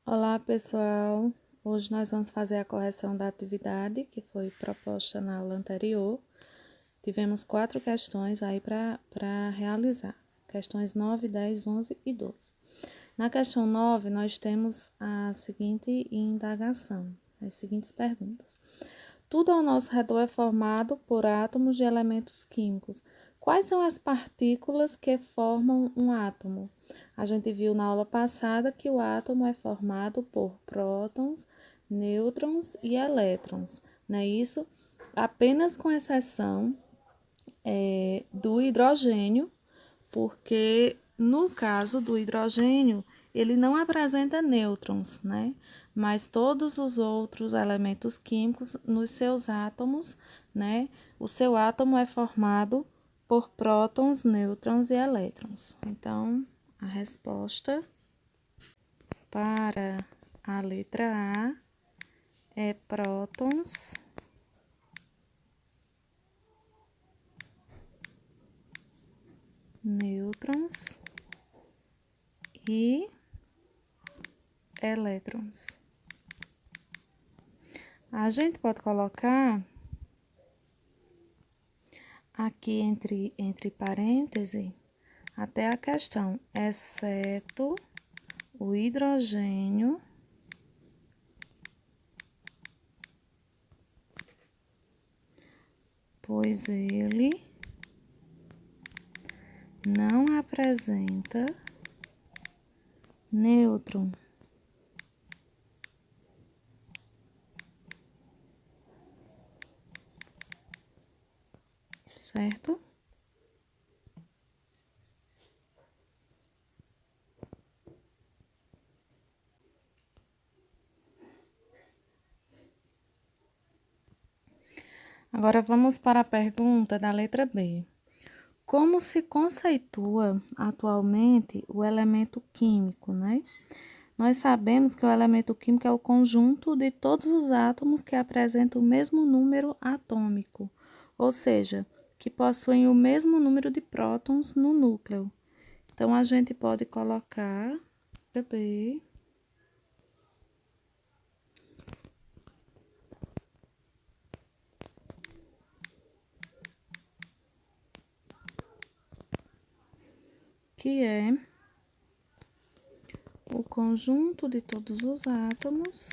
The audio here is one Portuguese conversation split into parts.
Olá, pessoal! Hoje nós vamos fazer a correção da atividade que foi proposta na aula anterior. Tivemos 4 questões aí para realizar. Questões 9, 10, 11 e 12. Na questão 9, nós temos a seguinte indagação, as seguintes perguntas. Tudo ao nosso redor é formado por átomos de elementos químicos. Quais são as partículas que formam um átomo? A gente viu na aula passada que o átomo é formado por prótons, nêutrons e elétrons, não é isso? Apenas com exceção do hidrogênio, porque no caso do hidrogênio, ele não apresenta nêutrons, né? Mas todos os outros elementos químicos, nos seus átomos, né? O seu átomo é formado por prótons, nêutrons e elétrons. Então, a resposta para a letra A é prótons, nêutrons e elétrons. A gente pode colocar aqui entre parênteses até a questão, exceto o hidrogênio, pois ele não apresenta nêutron. Certo? Agora vamos para a pergunta da letra B. Como se conceitua atualmente o elemento químico, né? Nós sabemos que o elemento químico é o conjunto de todos os átomos que apresentam o mesmo número atômico, ou seja, que possuem o mesmo número de prótons no núcleo. Então, a gente pode colocar B, que é o conjunto de todos os átomos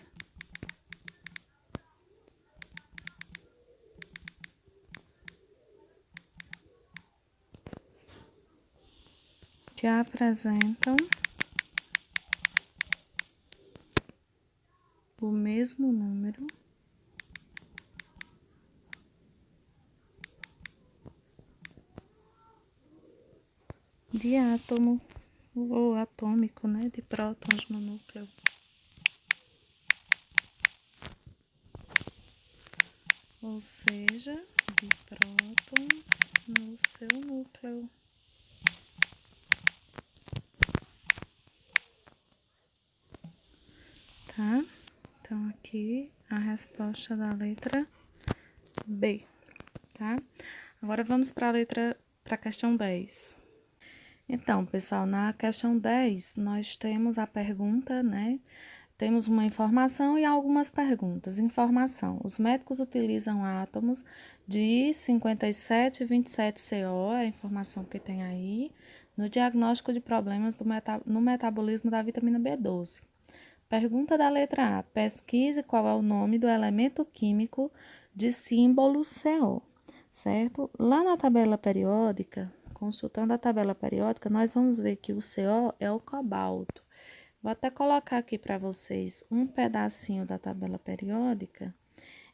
que apresentam o mesmo número de átomo ou atômico, né, de prótons no núcleo. Ou seja, de prótons no seu núcleo. Tá? Então, aqui a resposta da letra B, tá? Agora, vamos para a questão 10. Então, pessoal, na questão 10, nós temos a pergunta, né? Temos uma informação e algumas perguntas. Informação: os médicos utilizam átomos de 57 e 27 CO, é a informação que tem aí, no diagnóstico de problemas no metabolismo da vitamina B12. Pergunta da letra A: pesquise qual é o nome do elemento químico de símbolo CO, certo? Lá na tabela periódica, consultando a tabela periódica, nós vamos ver que o CO é o cobalto. Vou até colocar aqui para vocês um pedacinho da tabela periódica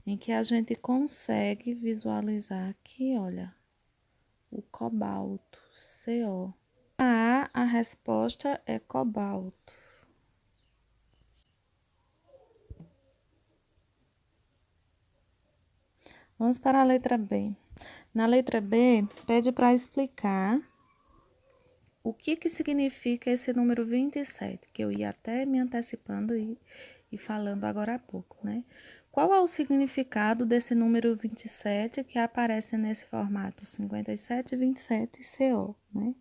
em que a gente consegue visualizar aqui, olha, o cobalto, CO. A resposta é cobalto. Vamos para a letra B. Na letra B, pede para explicar o que significa esse número 27, que eu ia até me antecipando e falando agora há pouco, né? Qual é o significado desse número 27 que aparece nesse formato 57 e 27 CO, né?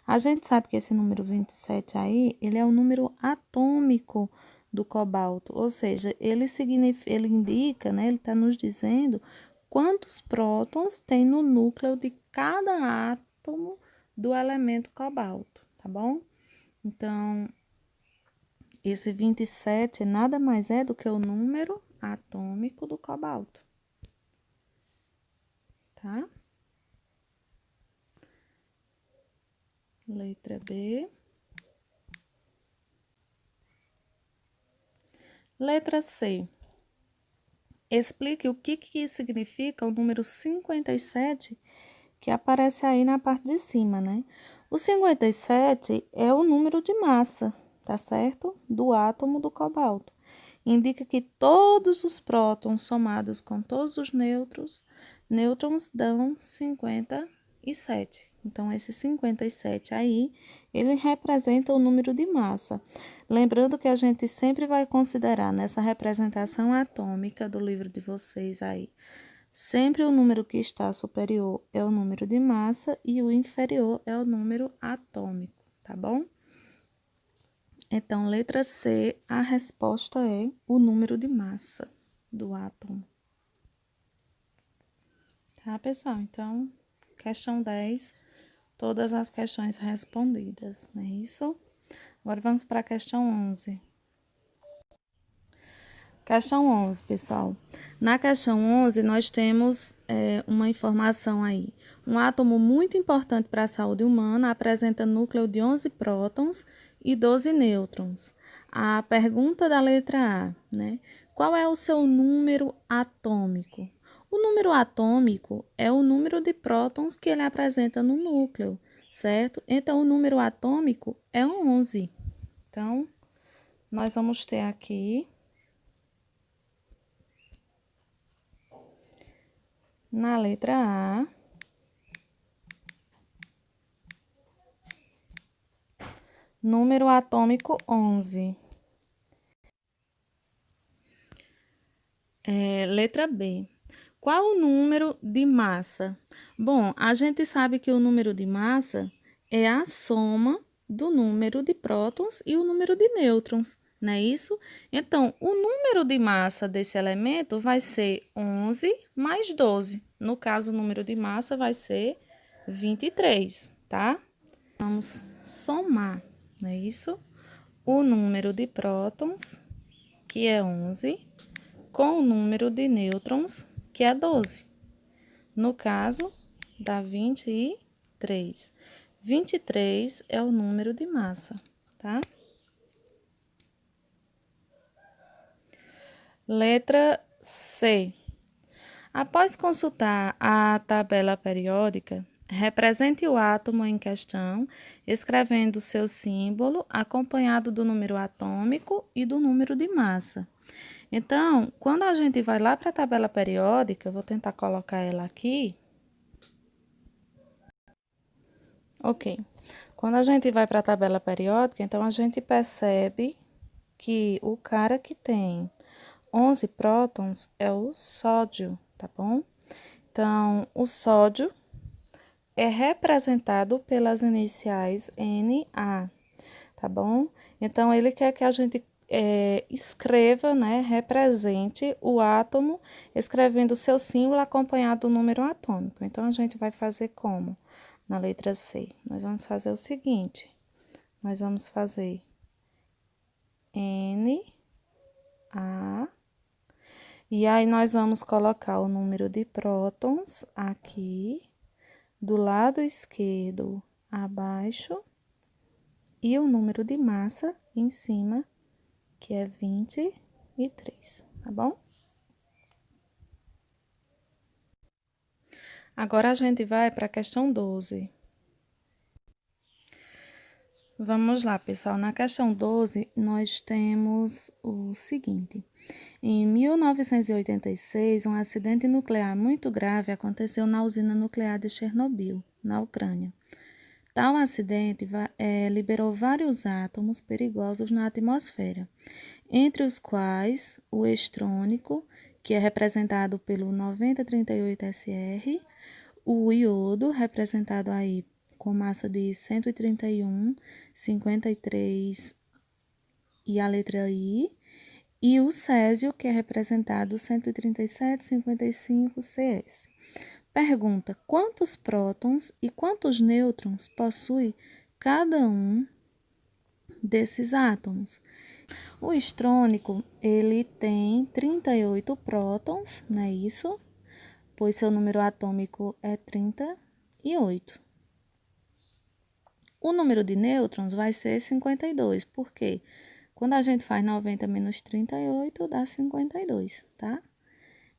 A gente sabe que esse número 27 aí, ele é o número atômico do cobalto, ou seja, ele indica, né, ele está nos dizendo quantos prótons tem no núcleo de cada átomo do elemento cobalto, tá bom? Então, esse 27 nada mais é do que o número atômico do cobalto, tá? Letra B. Letra C. Explique o que significa o número 57 que aparece aí na parte de cima, né? O 57 é o número de massa, tá certo? Do átomo do cobalto. Indica que todos os prótons somados com todos os nêutrons dão 57. Então, esse 57 aí, ele representa o número de massa. Lembrando que a gente sempre vai considerar nessa representação atômica do livro de vocês aí, sempre o número que está superior é o número de massa e o inferior é o número atômico, tá bom? Então, letra C, a resposta é o número de massa do átomo. Tá, pessoal? Então, questão 10, todas as questões respondidas, não é isso? Agora, vamos para a questão 11. Questão 11, pessoal. Na questão 11, nós temos uma informação aí. Um átomo muito importante para a saúde humana apresenta núcleo de 11 prótons e 12 nêutrons. A pergunta da letra A, né? Qual é o seu número atômico? O número atômico é o número de prótons que ele apresenta no núcleo, certo? Então, o número atômico é 11. Então, nós vamos ter aqui... Na letra A, número atômico 11. Letra B. Qual o número de massa? Bom, a gente sabe que o número de massa é a soma do número de prótons e o número de nêutrons, não é isso? Então, o número de massa desse elemento vai ser 11 mais 12. No caso, o número de massa vai ser 23, tá? Vamos somar, não é isso? O número de prótons, que é 11, com o número de nêutrons, que é 12. No caso, dá 23. 23 é o número de massa, tá? Letra C. Após consultar a tabela periódica, represente o átomo em questão, escrevendo seu símbolo, acompanhado do número atômico e do número de massa. Então, quando a gente vai lá para a tabela periódica, eu vou tentar colocar ela aqui. Ok. Quando a gente vai para a tabela periódica, então a gente percebe que o cara que tem 11 prótons é o sódio, tá bom? Então, o sódio é representado pelas iniciais Na, tá bom? Então, ele quer que a gente escreva, né, represente o átomo, escrevendo o seu símbolo acompanhado do número atômico. Então, a gente vai fazer como? Na letra C. Nós vamos fazer o seguinte, nós vamos fazer Na, e aí nós vamos colocar o número de prótons aqui, do lado esquerdo abaixo, e o número de massa em cima, que é 23, tá bom? Agora a gente vai para a questão 12. Vamos lá, pessoal. Na questão 12, nós temos o seguinte. Em 1986, um acidente nuclear muito grave aconteceu na usina nuclear de Chernobyl, na Ucrânia. Tal acidente liberou vários átomos perigosos na atmosfera, entre os quais o estrônico, que é representado pelo 9038Sr, o iodo, representado aí com massa de 131, 53 e a letra I, e o césio, que é representado 137,55 CS. Pergunta: quantos prótons e quantos nêutrons possui cada um desses átomos? O estrônico, ele tem 38 prótons, não é isso? Pois seu número atômico é 38. O número de nêutrons vai ser 52, porque quando a gente faz 90 menos 38, dá 52, tá?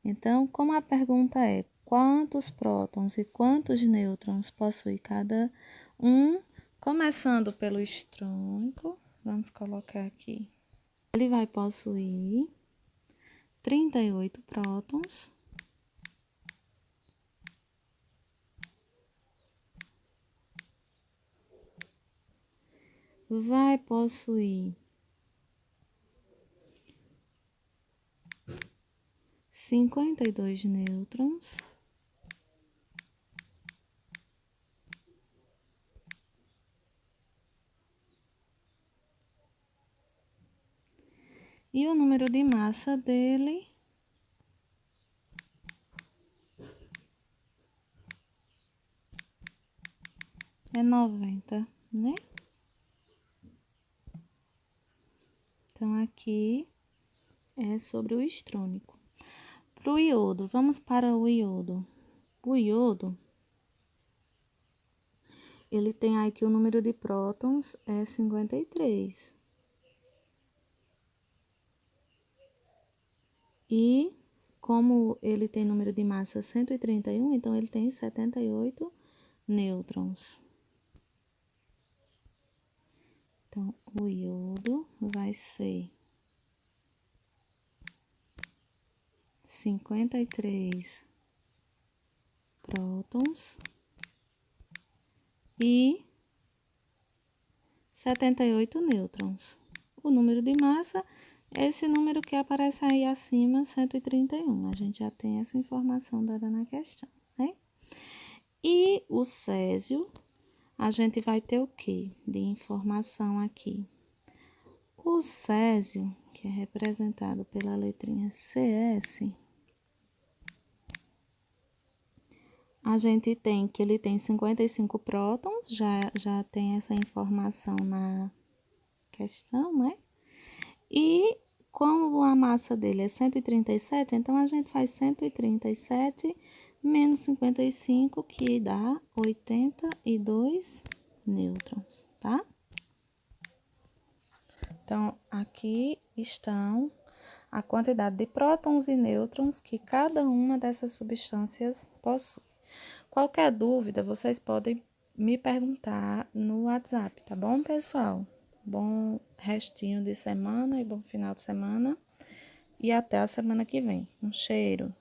Então, como a pergunta é quantos prótons e quantos nêutrons possui cada um, começando pelo estrônico, vamos colocar aqui. Ele vai possuir 38 prótons. Vai possuir 52 nêutrons. E o número de massa dele é 90, né? Então, aqui é sobre o estrônico. Para o iodo, vamos para o iodo. O iodo, ele tem aqui o número de prótons é 53. E como ele tem número de massa 131, então ele tem 78 nêutrons. Então, o iodo vai ser 53 prótons e 78 nêutrons. O número de massa é esse número que aparece aí acima, 131. A gente já tem essa informação dada na questão, né? E o césio, a gente vai ter o quê de informação aqui? O césio, que é representado pela letrinha CS, a gente tem que ele tem 55 prótons, já tem essa informação na questão, né? E como a massa dele é 137, então a gente faz 137 menos 55, que dá 82 nêutrons, tá? Então, aqui estão a quantidade de prótons e nêutrons que cada uma dessas substâncias possui. Qualquer dúvida, vocês podem me perguntar no WhatsApp, tá bom, pessoal? Bom restinho de semana e bom final de semana. E até a semana que vem. Um cheiro.